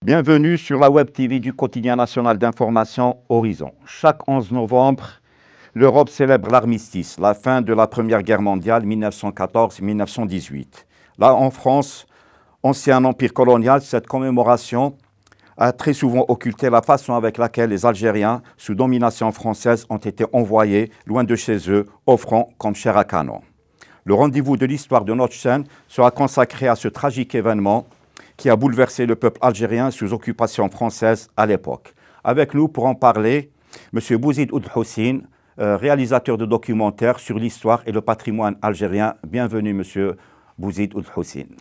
Bienvenue sur la Web TV du quotidien national d'information Horizon. Chaque 11 novembre, l'Europe célèbre l'armistice, la fin de la Première Guerre mondiale 1914-1918. Là, en France, ancien empire colonial, cette commémoration a très souvent occulté la façon avec laquelle les Algériens, sous domination française, ont été envoyés loin de chez eux, au front comme chair à canon. Le rendez-vous de l'histoire de notre chaîne sera consacré à ce tragique événement qui a bouleversé le peuple algérien sous occupation française à l'époque. Avec nous pour en parler, M. Bouzid Ould Houssine, réalisateur de documentaires sur l'histoire et le patrimoine algérien. Bienvenue, M. Bouzid Ould Houssine.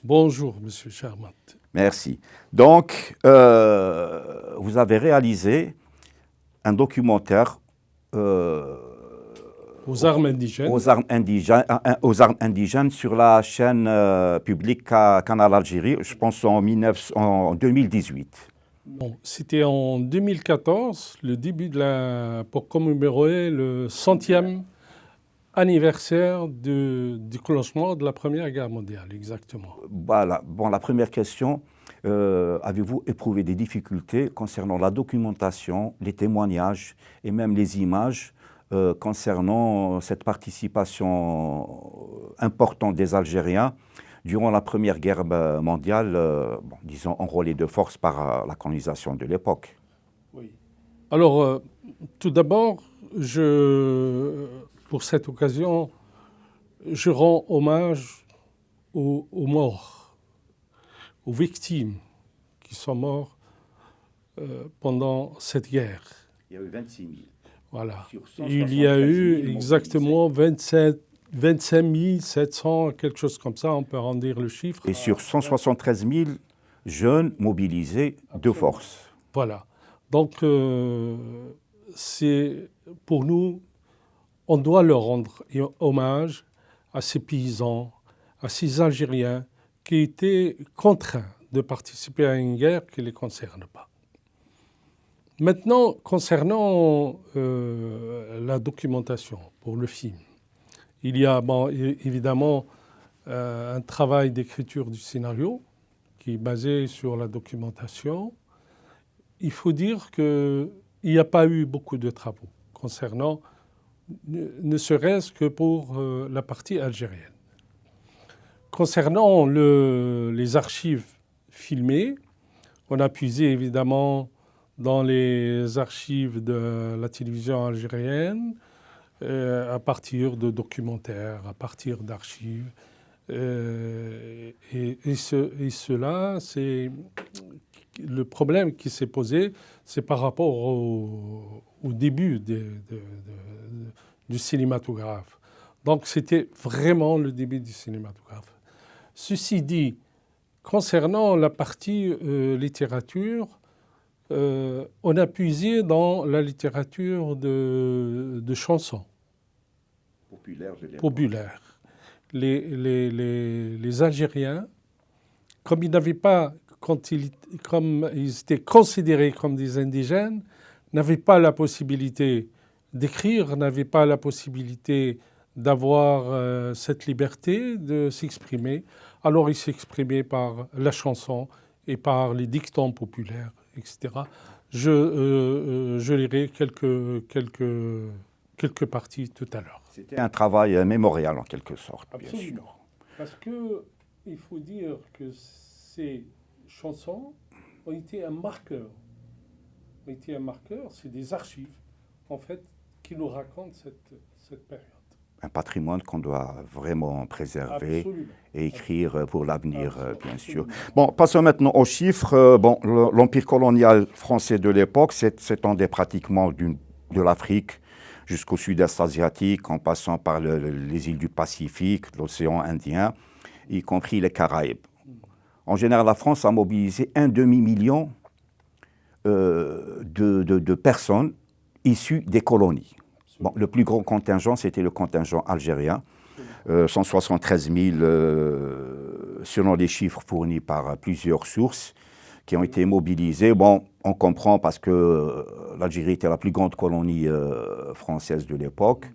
Bonjour, M. Charmat. Merci. Donc, vous avez réalisé un documentaire aux armes indigènes. Aux armes indigènes sur la chaîne publique Canal Algérie, je pense en 2018. Bon, c'était en 2014, le début pour commémorer le 100e anniversaire du déclenchement de la Première Guerre mondiale, exactement. Voilà. Bon, la première question, avez-vous éprouvé des difficultés concernant la documentation, les témoignages et même les images concernant cette participation importante des Algériens durant la Première Guerre mondiale, disons enrôlés de force par la colonisation de l'époque? Oui. Alors, tout d'abord, pour cette occasion, je rends hommage aux morts, aux victimes qui sont morts pendant cette guerre. Il y a eu 26 000. Voilà. Il y a eu exactement 25 700, quelque chose comme ça, on peut rendir le chiffre. Et sur 173 000 jeunes mobilisés de force. Voilà. Donc, c'est pour nous, on doit leur rendre hommage à ces paysans, à ces Algériens qui étaient contraints de participer à une guerre qui ne les concerne pas. Maintenant, concernant la documentation pour le film, il y a évidemment un travail d'écriture du scénario qui est basé sur la documentation. Il faut dire qu'il n'y a pas eu beaucoup de travaux concernant, ne serait-ce que pour la partie algérienne. Concernant les archives filmées, on a puisé évidemment dans les archives de la télévision algérienne, à partir de documentaires, à partir d'archives. Et cela, c'est le problème qui s'est posé, c'est par rapport au début du cinématographe. Donc c'était vraiment le début du cinématographe. Ceci dit, concernant la partie littérature, on a puisé dans la littérature de chansons populaires. Les Algériens, comme ils n'avaient pas, comme ils étaient considérés comme des indigènes, n'avaient pas la possibilité d'écrire, n'avaient pas la possibilité d'avoir cette liberté de s'exprimer. Alors ils s'exprimaient par la chanson et par les dictons populaires, etc. Je lirai quelques parties tout à l'heure. C'était un travail mémorial en quelque sorte. Absolument. Bien sûr. Parce qu'il faut dire que ces chansons ont été un marqueur. C'est des archives, en fait, qui nous racontent cette période. Un patrimoine qu'on doit vraiment préserver. Absolument. Et écrire pour l'avenir, bien sûr. Bon, passons maintenant aux chiffres. L'empire colonial français de l'époque s'étendait pratiquement de l'Afrique jusqu'au sud-est asiatique, en passant par les îles du Pacifique, l'océan Indien, y compris les Caraïbes. En général, la France a mobilisé 1,5 million de personnes issues des colonies. Bon, le plus gros contingent, c'était le contingent algérien, 173 000 selon les chiffres fournis par plusieurs sources qui ont été mobilisés. Bon, on comprend parce que l'Algérie était la plus grande colonie française de l'époque.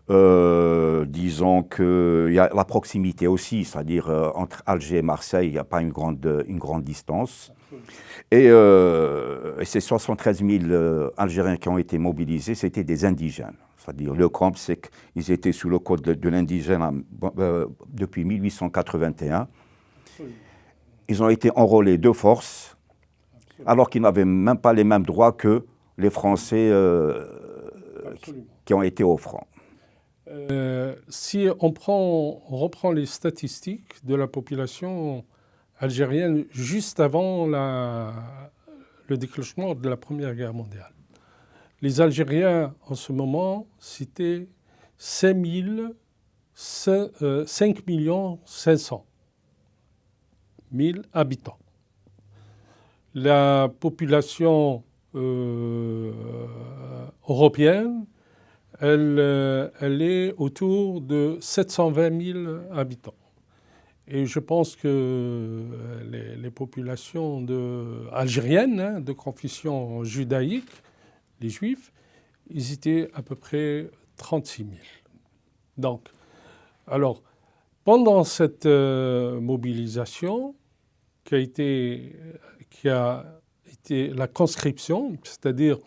Disons qu'il y a la proximité aussi, c'est-à-dire entre Alger et Marseille, il n'y a pas une grande distance. Et ces 73 000 Algériens qui ont été mobilisés, c'était des indigènes. C'est-à-dire le camp, c'est qu'ils étaient sous le code de l'indigène depuis 1881. Ils ont été enrôlés de force, alors qu'ils n'avaient même pas les mêmes droits que les Français qui ont été au front. Si on reprend les statistiques de la population algérienne juste avant le déclenchement de la Première Guerre mondiale, les Algériens en ce moment, c'était 5 500 000 habitants. La population européenne, elle est autour de 720 000 habitants. Et je pense que les populations algériennes de confession judaïque, les juifs, ils étaient à peu près 36 000. Donc, alors, pendant cette mobilisation qui a été la conscription, c'est-à-dire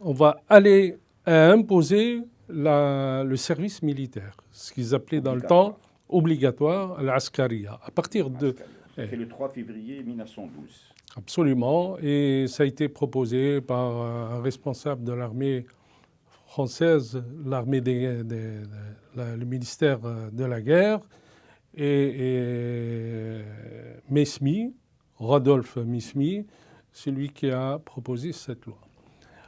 on va aller imposer le service militaire, ce qu'ils appelaient dans le temps obligatoire, l'askariya, à partir de... C'est le 3 février 1912. Absolument, et ça a été proposé par un responsable de l'armée française, le ministère de la guerre, et Mesmi, Rodolphe Mesmi, celui qui a proposé cette loi.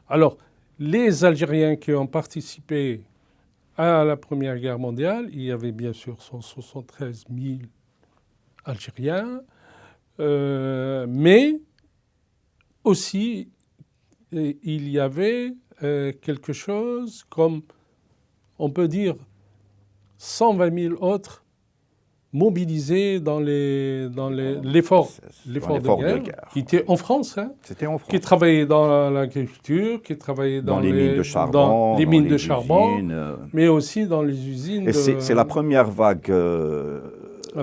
Alors, les Algériens qui ont participé à la Première Guerre mondiale, il y avait bien sûr 173 000 Algériens, mais aussi il y avait quelque chose comme, on peut dire, 120 000 autres mobilisés dans l'effort de guerre, qui étaient en France, C'était en France. Qui travaillaient dans l'agriculture, qui travaillaient dans les mines de charbon, mais aussi dans les usines. Et c'est la première vague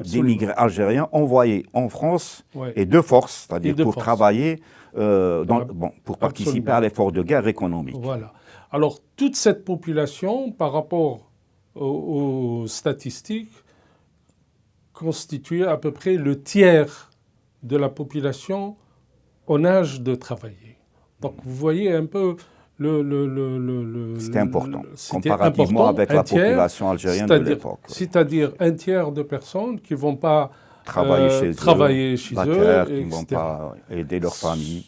d'immigrés algériens envoyés en France et de force, c'est-à-dire pour travailler, pour participer à l'effort de guerre économique. Voilà. Alors, toute cette population, par rapport aux statistiques, constituait à peu près le tiers de la population en âge de travailler. Donc, vous voyez un peu c'était important, comparativement avec la population algérienne de l'époque. C'est-à-dire un tiers de personnes qui ne vont pas travailler chez eux, qui ne vont pas aider leur famille.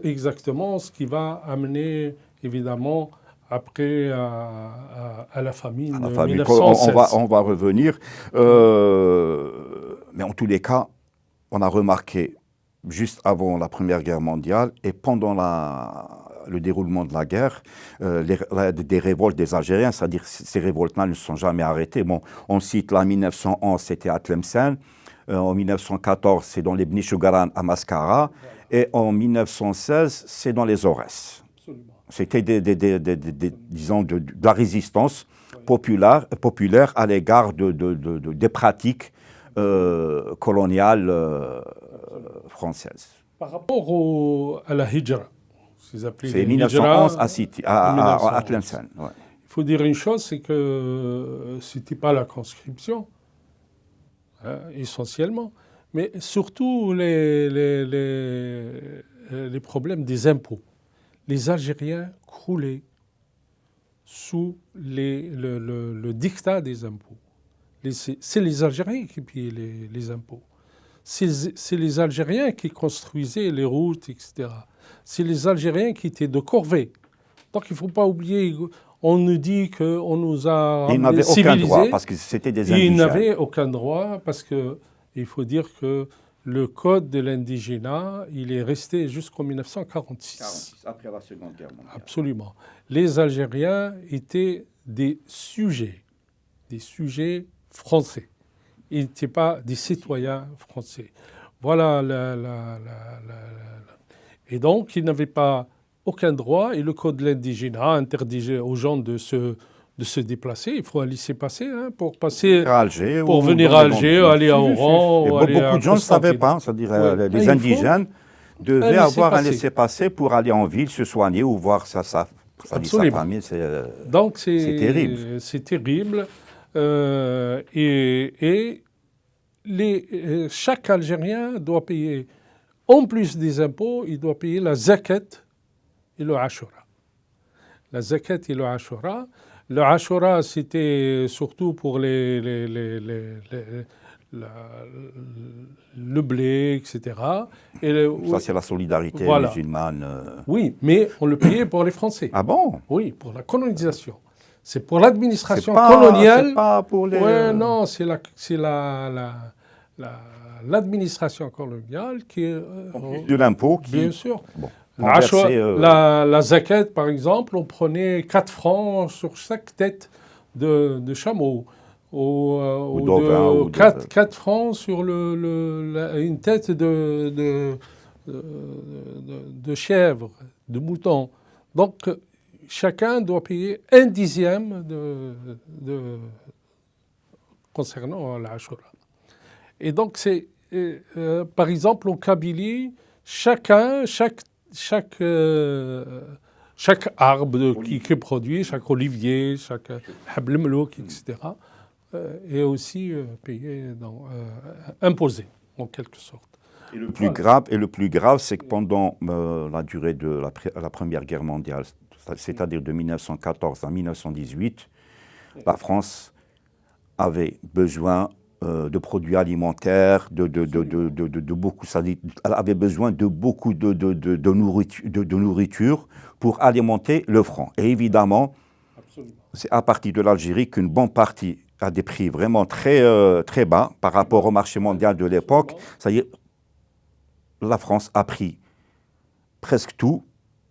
Exactement, ce qui va amener, évidemment, après à la famine de 1916. On va revenir. Mais en tous les cas, on a remarqué, juste avant la Première Guerre mondiale et pendant le déroulement de la guerre, des révoltes des Algériens, c'est-à-dire ces révoltes-là ne se sont jamais arrêtées. Bon, on cite là, en 1911, c'était à Tlemcen. En 1914, c'est dans les Bni Chougaran à Mascara. Et en 1916, c'est dans les Aurès. C'était disons de la résistance populaire à l'égard des pratiques coloniales françaises. Par rapport à la hijra, c'est 1911 à Tlemcen. Ouais. Il faut dire une chose, c'est que ce n'était pas la conscription, essentiellement, mais surtout les problèmes des impôts. Les Algériens croulaient sous le diktat des impôts. C'est les Algériens qui payaient les impôts. C'est les Algériens qui construisaient les routes, etc. C'est les Algériens qui étaient de corvée. Donc il ne faut pas oublier, on nous dit qu'on nous a civilisés. Ils n'avaient aucun droit parce que c'était des indigènes. Ils n'avaient aucun droit parce qu'il faut dire que le code de l'indigénat, il est resté jusqu'en 1946. Après la Seconde Guerre mondiale. Absolument. Les Algériens étaient des sujets français. Ils n'étaient pas des citoyens français. Voilà. Et donc, ils n'avaient pas aucun droit. Et le code de l'indigénat interdisait aux gens de de se déplacer. Il faut un laissez-passer pour passer, À Alger, pour ou venir dans à les grandes Alger, villes. aller à Si, si, si. Oran, Et ou aller à beaucoup de gens ne savaient Constantine. pas, c'est-à-dire Ouais. les Il faut indigènes devaient un avoir un laissez-passer. laissez-passer pour aller en ville, se soigner ou voir sa Absolument. famille. Donc C'est terrible. C'est terrible. Et chaque Algérien doit payer, en plus des impôts, il doit payer la zakat et le ashura. La zakat et le ashura. Le ashura, c'était surtout pour le blé, etc. Ça, c'est la solidarité Voilà. musulmane. Oui, mais on le payait pour les Français. Ah bon? Oui, pour la colonisation. C'est pour l'administration C'est coloniale. pas pour les... Ouais, non, c'est l'administration coloniale qui est... de l'impôt qui... Bien sûr. Bon, La zakat, par exemple, on prenait 4 francs sur chaque tête de chameau. Ou d'ovin, ou 4 francs sur une tête de chèvre, de mouton. Donc, chacun doit payer 1/10 concernant l'Ashura. Et donc, par exemple, en Kabylie, chaque arbre qui est produit, chaque olivier, chaque habl mlouk, etc., est aussi payé, imposé, en quelque sorte. Et le plus grave, c'est que pendant la durée de la Première Guerre mondiale, c'est-à-dire de 1914 à 1918, la France avait besoin de produits alimentaires, elle avait besoin de beaucoup de nourriture pour alimenter le front. Et évidemment, c'est à partir de l'Algérie qu'une bonne partie à des prix vraiment très bas par rapport au marché mondial de l'époque, c'est-à-dire la France a pris presque tout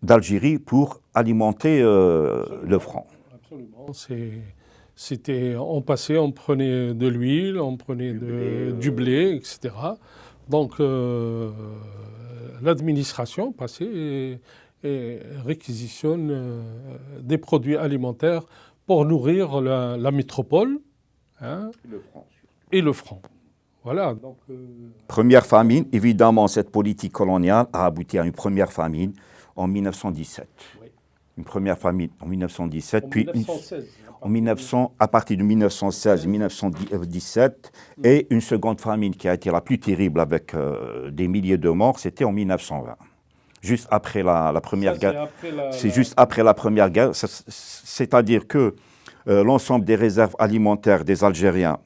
d'Algérie pour alimenter le front. Absolument. On prenait de l'huile, on prenait du blé, etc. Donc l'administration passait et réquisitionne des produits alimentaires pour nourrir la métropole, hein, et le front. Voilà. Donc, Première famine, évidemment, cette politique coloniale a abouti à une première famine en 1917. oui. Une première famine en 1917, En puis 1916. à partir de 1916-1917, et une seconde famine qui a été la plus terrible avec des milliers de morts, c'était en 1920. Juste après la Première Guerre. C'est juste après la Première Guerre, c'est-à-dire que l'ensemble des réserves alimentaires des Algériens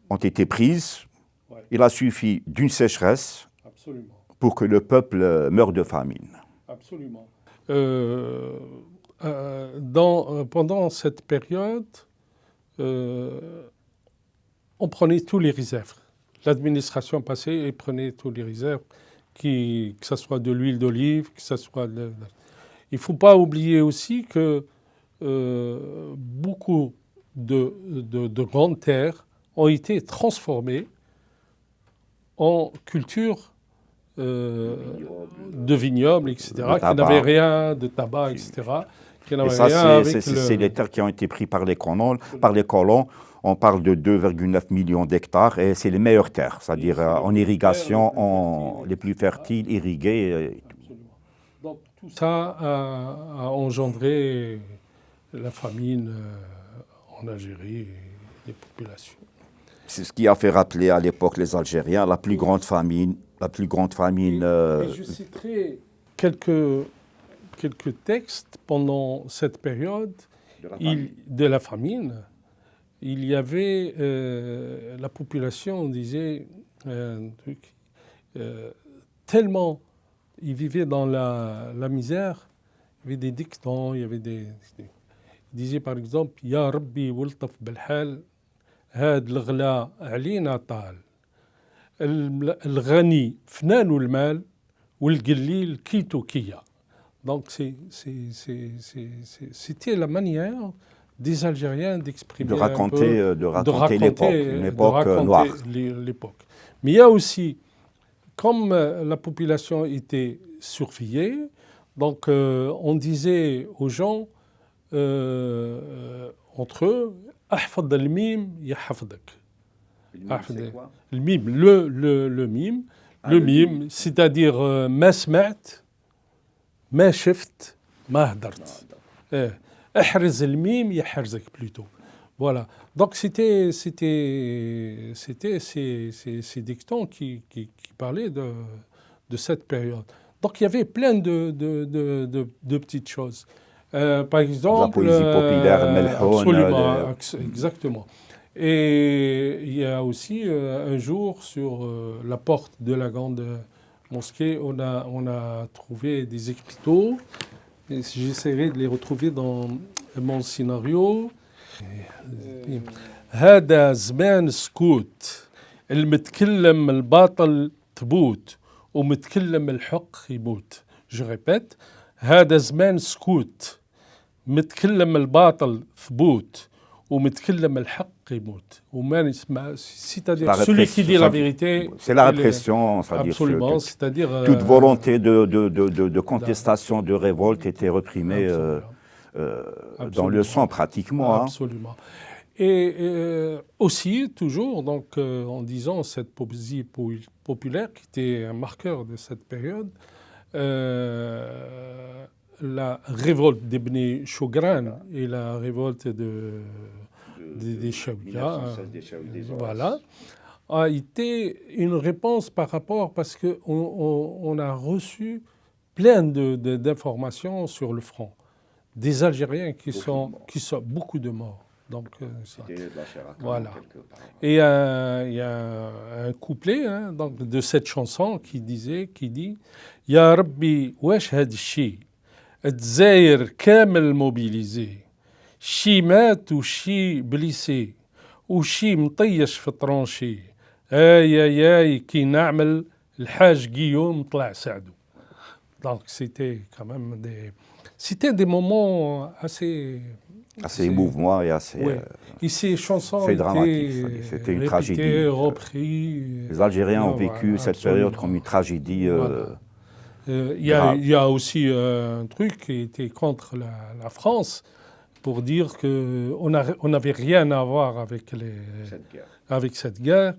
ont été prises. Ouais. Il a suffi d'une sécheresse Absolument. pour que le peuple meure de famine. Absolument. Pendant cette période, on prenait tous les réserves. L'administration passait et prenait tous les réserves, que ce soit de l'huile d'olive, que ce soit il ne faut pas oublier aussi que beaucoup de grandes terres ont été transformées en culture de vignobles, etc., qui n'avaient rien de tabac, etc., qui n'avaient rien c'est les terres qui ont été prises par les colons. On parle de 2,9 millions d'hectares et c'est les meilleures terres, c'est-à-dire en irrigation, les plus fertiles, irriguées. Donc tout ça a engendré la famine en Algérie et les populations. C'est ce qui a fait rappeler à l'époque les Algériens la plus grande famine. Et je citerai quelques textes pendant cette période de la famine. Il y avait la population, on disait tellement ils vivaient dans la misère, il y avait des dictons, ils disaient par exemple Ya Rabbi waltaf بالحال هاد الغلا علينا طال الغني فنان المال والقليل كيتو كيا. Donc c'était la manière des Algériens d'exprimer de raconter l'époque, une époque noire. L'époque. Mais il y a aussi, comme la population était surveillée, donc on disait aux gens, entre eux, أحفظ الميم يحفظك. C'est quoi? Le mime, le mime, le mime, c'est-à-dire ما سمعت ما شفت ما هدرت. احرز الميم يحرزك plutôt. Voilà. Donc c'était ces dictons qui parlaient de cette période. Donc il y avait plein de petites choses. Par exemple, la poésie populaire, Melhoun. Absolument, exactement. Et il y a aussi un jour sur la porte de la grande mosquée, on a trouvé des écriteaux. J'essaierai de les retrouver dans mon scénario. هذا زمان سكوت المتكلم الباطل ثبوت ومتكلم الحق يموت. Je répète, هذا زمان سكوت متكلم الباطل ثبوت ومتكلم الحق يموت. C'est-à-dire celui qui dit la vérité. C'est la répression, absolument, c'est-à-dire toute volonté de contestation, de révolte était reprimée dans le sang pratiquement. Absolument. Et aussi, toujours, donc, en disant cette poésie populaire qui était un marqueur de cette période, la révolte d'Ibn Chougran et la révolte des Chaouia, voilà, a été une réponse par rapport, parce qu'on a reçu plein d'informations sur le front. Des Algériens qui sont beaucoup de morts. Donc, voilà. Et il y a un couplet donc, de cette chanson qui dit Ya Rabbi, wesh had shi, Dzaïr kamel mobilisé, shi mat ou shi blessé, ou shi mطيش في tranché, aïe qui na'mel l'haj Guillaume tla Saadou. Donc, c'était quand même C'était des moments assez émouvants et assez... Ouais. Et ces chansons étaient c'était une tragédie. Repris. Les Algériens ont vécu cette période comme une tragédie. Il y a aussi un truc qui était contre la France pour dire qu'on n'avait rien à voir avec cette guerre.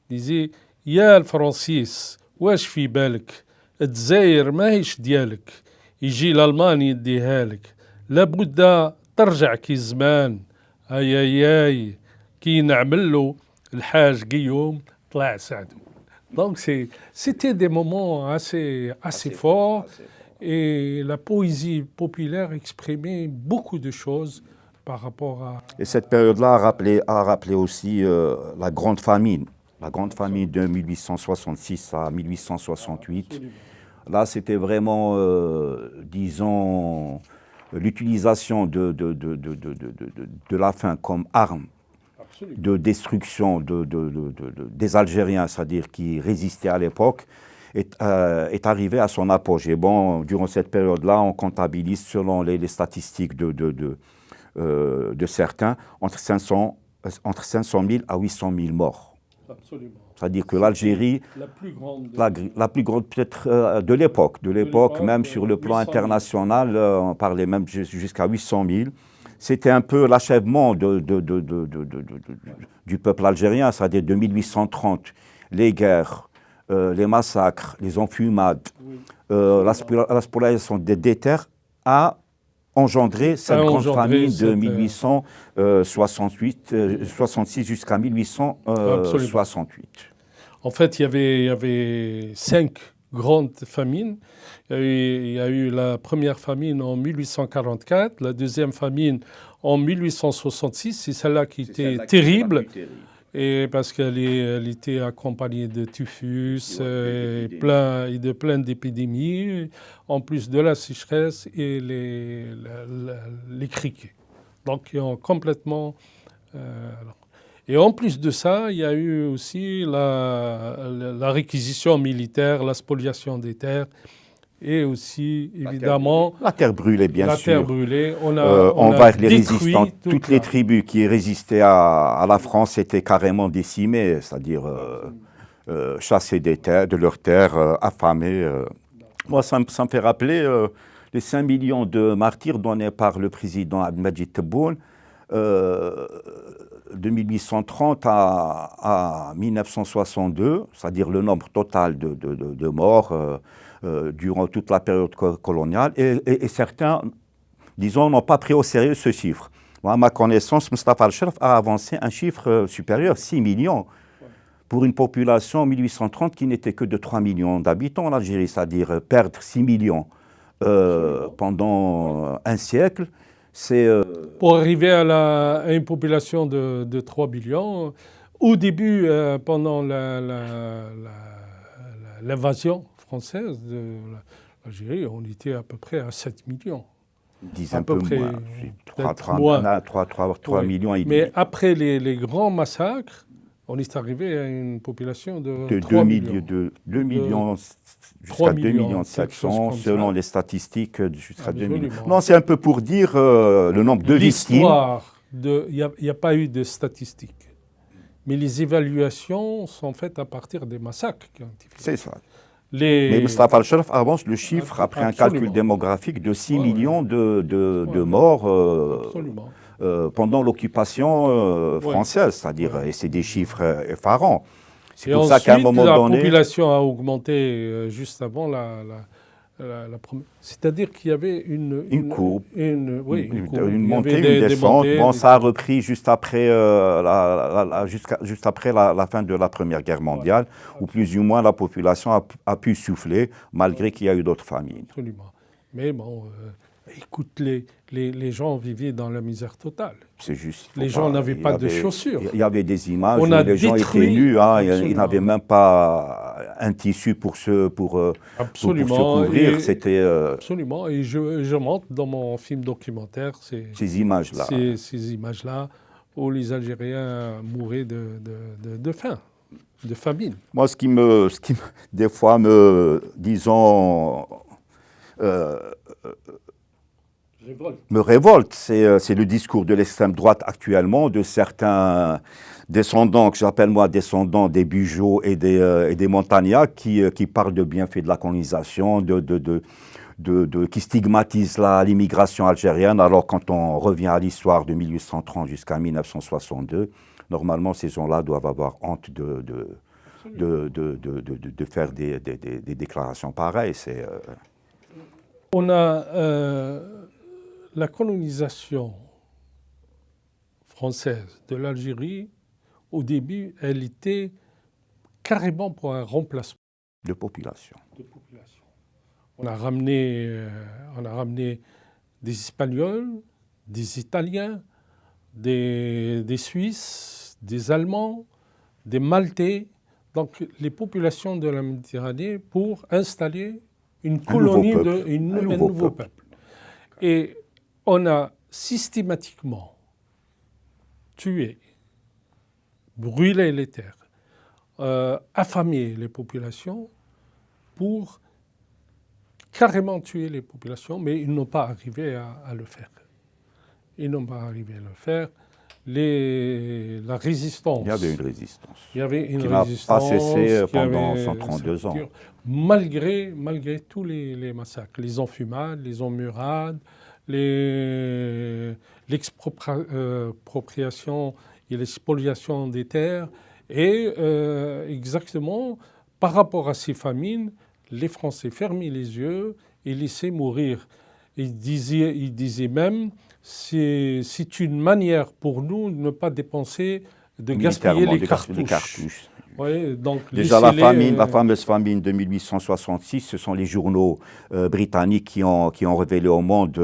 Il disait « Ya al-Francis, wesh fi balk, الجزائر ماهيش ديالك يجي l'Allemagne يديها لك لابد ترجع كي زمان اي كي نعمل له الحاج قيوم طلع سعدو. Donc c'était des moments assez forts et la poésie populaire exprimait beaucoup de choses par rapport à... Et cette période-là a rappelé aussi la grande famine. La grande famine de 1866 à 1868. Là, c'était vraiment, disons, l'utilisation de la faim comme arme de destruction des Algériens, c'est-à-dire qui résistaient à l'époque, est arrivée à son apogée. Bon, durant cette période-là, on comptabilise, selon les statistiques de certains, entre 500 000 à 800 000 morts. Absolument. C'est-à-dire que l'Algérie, la plus grande peut-être de l'époque, même sur le plan international, on parlait même jusqu'à 800 000. C'était un peu l'achèvement du peuple algérien, c'est-à-dire de 1830. Les guerres, les massacres, les enfumades, la spoliation des terres a engendré cette grande famine de 1866 jusqu'à 1868. En fait, il y avait 5 grandes famines. Il y a eu la première famine en 1844, la deuxième famine en 1866, c'est celle-là qui était terrible. Et parce qu'elle était accompagnée de typhus et de plein d'épidémies, en plus de la sécheresse et les criquets. Donc, ils ont complètement... et en plus de ça, il y a eu aussi la réquisition militaire, la spoliation des terres, et aussi, évidemment... La terre brûlée, bien sûr. La terre brûlée. On envers les résistants. Toutes les tribus qui résistaient à la France étaient carrément décimées, c'est-à-dire chassées de leurs terres, affamées. Moi, ça me fait rappeler les 5 millions de martyrs donnés par le président Abdelmadjid Tebboune, de 1830 à 1962, c'est-à-dire le nombre total de morts durant toute la période coloniale, et certains, disons, n'ont pas pris au sérieux ce chiffre. Moi, à ma connaissance, Mustafa Al-Sharaf a avancé un chiffre supérieur, 6 millions, pour une population en 1830 qui n'était que de 3 millions d'habitants en Algérie, c'est-à-dire perdre 6 millions pendant un siècle, c'est... Pour arriver à une population de 3 millions, au début, pendant l'invasion française de l'Algérie, on était à peu près à 7 millions. Disons un peu moins. 3 millions et demi. Mais après les grands massacres, on est arrivé à une population de 2 millions. 2 millions jusqu'à 2 millions 700, selon les statistiques, jusqu'à 2 millions. Non, c'est un peu pour dire le nombre de victimes. Il n'y a pas eu de statistiques. Mais les évaluations sont faites à partir des massacres. C'est ça. Mais Mustafa Al-Sharaf avance le chiffre après un calcul démographique de 6 millions de morts pendant l'occupation française, c'est-à-dire, et c'est des chiffres effarants. C'est pour ça qu'à un moment donné... la population a augmenté juste avant la première... C'est-à-dire qu'il y avait une courbe. Une montée, une descente. Bon, ça a repris juste après, juste après la fin de la Première Guerre mondiale, où plus ou moins la population a pu souffler, malgré qu'il y a eu d'autres famines. Absolument. Mais bon, écoute, les gens vivaient dans la misère totale. C'est juste. Les gens n'avaient pas de chaussures. Il y avait des images où les gens étaient nus, ils n'avaient même pas un tissu pour se couvrir. Absolument. Et je montre dans mon film documentaire ces images-là. Ces images-là où les Algériens mouraient de faim, de famine. Moi, ce qui des fois, disons... me révolte, c'est le discours de l'extrême droite actuellement, de certains descendants, que j'appelle moi descendants des Bugeaud et des Montagnards, qui parlent de bienfaits de la colonisation, qui stigmatisent l'immigration algérienne, alors quand on revient à l'histoire de 1830 jusqu'à 1962, normalement ces gens-là doivent avoir honte de faire des déclarations pareilles. On a la colonisation française de l'Algérie, au début, elle était carrément pour un remplacement de population. On a ramené des Espagnols, des Italiens, des Suisses, des Allemands, des Maltais, donc les populations de la Méditerranée pour installer une colonie, un nouveau peuple. Et on a systématiquement tué, brûlé les terres, affamé les populations pour carrément tuer les populations, mais ils n'ont pas arrivé à le faire. Ils n'ont pas arrivé à le faire. La résistance. Il y avait une résistance. Il y avait une qui résistance. n'a pas cessé pendant 132 ans. Malgré tous les massacres, les enfumades, les emmurades, l'expropriation et l'expoliation des terres. Et exactement, par rapport à ces famines, les Français fermaient les yeux et laissaient mourir. Ils disaient même, c'est une manière pour nous de ne pas dépenser, de gaspiller les cartouches. Oui, donc déjà la fameuse famine de 1866, ce sont les journaux britanniques qui ont révélé au monde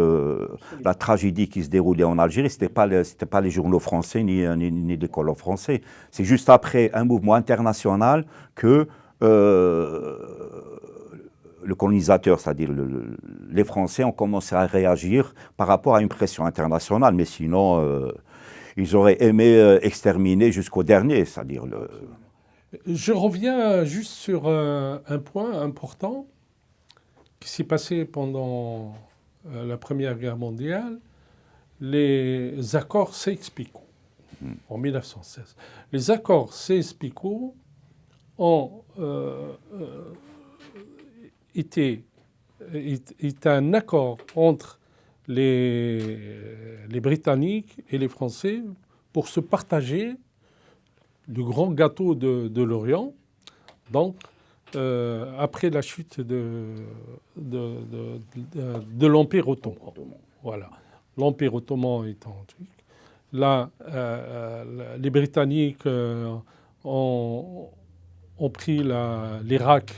la tragédie qui se déroulait en Algérie. C'était pas les journaux français ni les colons français. C'est juste après un mouvement international que le colonisateur, c'est-à-dire les Français, ont commencé à réagir par rapport à une pression internationale. Mais sinon, ils auraient aimé exterminer jusqu'au dernier, c'est-à-dire Je reviens juste sur un point important qui s'est passé pendant la Première Guerre mondiale, les accords Sykes-Picot en 1916. Les accords Sykes-Picot ont été est un accord entre les Britanniques et les Français pour se partager le grand gâteau de l'Orient. Donc, après la chute de l'Empire ottoman. Voilà. L'Empire ottoman étant truc. Là, les Britanniques ont pris l'Irak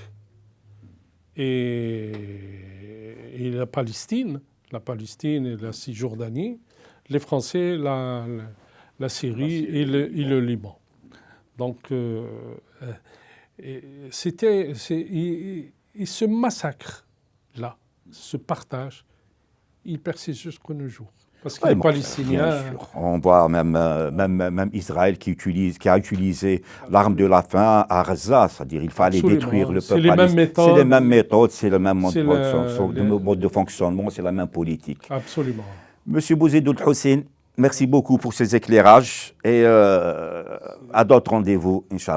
et la Palestine et la Cisjordanie. Les Français, la Syrie et le Liban. Donc, ce massacre-là, ce partage, il persiste jusqu'à nos jours. Parce que les Palestiniens... On voit même Israël qui a utilisé l'arme de la faim à Gaza, c'est-à-dire il fallait détruire le peuple palestinien. C'est les mêmes méthodes, c'est le même mode de fonctionnement, c'est la même politique. Absolument. Monsieur Bouzidoul Hossein, merci beaucoup pour ces éclairages et à d'autres rendez-vous, Inch'Allah.